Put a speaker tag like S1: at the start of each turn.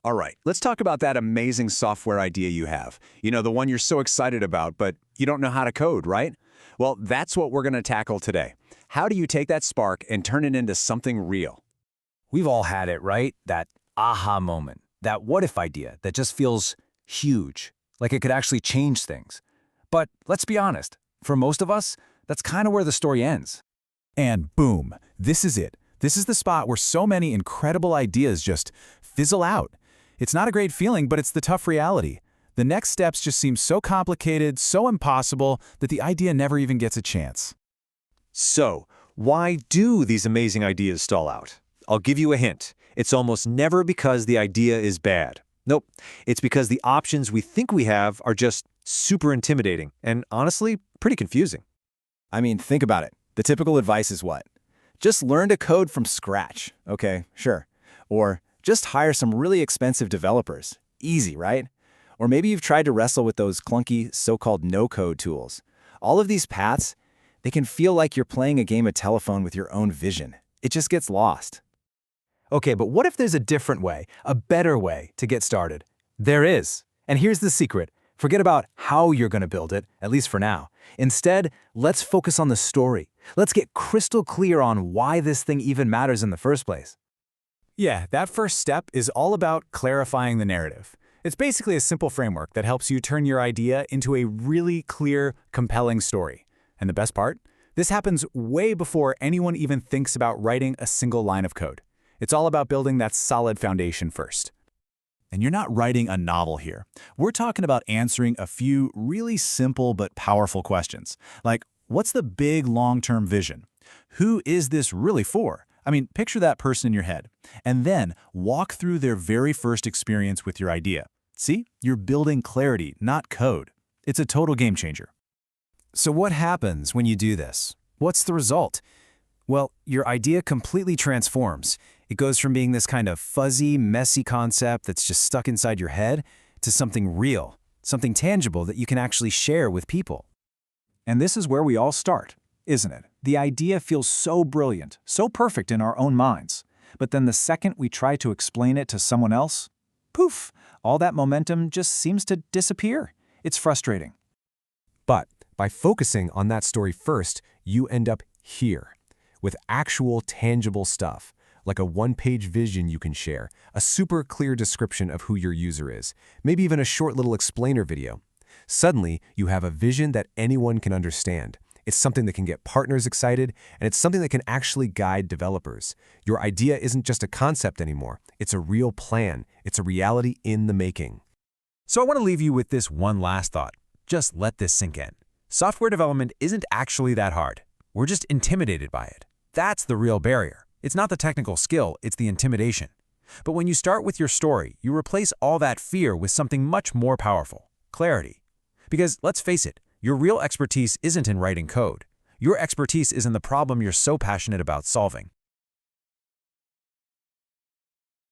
S1: All right, let's talk about that amazing software idea you have. You know, the one you're so excited about, but you don't know how to code, right? Well, that's what we're going to tackle today. How do you take that spark and turn it into something real?
S2: We've all had it, right? That aha moment, that what-if idea that just feels huge, like it could actually change things. But let's be honest, for most of us, that's kind of where the story ends.
S3: And boom, this is it. This is the spot where so many incredible ideas just fizzle out. It's not a great feeling, but it's the tough reality. The next steps just seem so complicated, so impossible, that the idea never even gets a chance.
S4: So, why do these amazing ideas stall out? I'll give you a hint. It's almost never because the idea is bad. Nope, it's because the options we think we have are just super intimidating and, honestly, pretty confusing.
S5: I mean, think about it. The typical advice is what? Just learn to code from scratch. Okay, sure. Or just hire some really expensive developers. Easy, right? Or maybe you've tried to wrestle with those clunky so-called no-code tools. All of these paths, they can feel like you're playing a game of telephone with your own vision. It just gets lost.
S2: Okay, but what if there's a different way, a better way to get started? There is. And here's the secret. Forget about how you're going to build it, at least for now. Instead, let's focus on the story. Let's get crystal clear on why this thing even matters in the first place.
S3: Yeah, that first step is all about clarifying the narrative. It's basically a simple framework that helps you turn your idea into a really clear, compelling story. And the best part? This happens way before anyone even thinks about writing a single line of code. It's all about building that solid foundation first. And you're not writing a novel here. We're talking about answering a few really simple but powerful questions. Like, what's the big long-term vision? Who is this really for? I mean, picture that person in your head, and then walk through their very first experience with your idea. See? You're building clarity, not code. It's a total game changer.
S2: So what happens when you do this? What's the result? Well, your idea completely transforms. It goes from being this kind of fuzzy, messy concept that's just stuck inside your head to something real, something tangible that you can actually share with people.
S6: And this is where we all start, isn't it? The idea feels so brilliant, so perfect in our own minds. But then the second we try to explain it to someone else, poof, all that momentum just seems to disappear. It's frustrating.
S7: But by focusing on that story first, you end up here, with actual tangible stuff, like a one-page vision you can share, a super clear description of who your user is, maybe even a short little explainer video. Suddenly, you have a vision that anyone can understand. It's something that can get partners excited, and it's something that can actually guide developers. Your idea isn't just a concept anymore. It's a real plan. It's a reality in the making.
S2: So I want to leave you with this one last thought. Just let this sink in. Software development isn't actually that hard. We're just intimidated by it. That's the real barrier. It's not the technical skill, it's the intimidation. But when you start with your story, you replace all that fear with something much more powerful: clarity. Because let's face it, your real expertise isn't in writing code. Your expertise is in the problem you're so passionate about solving.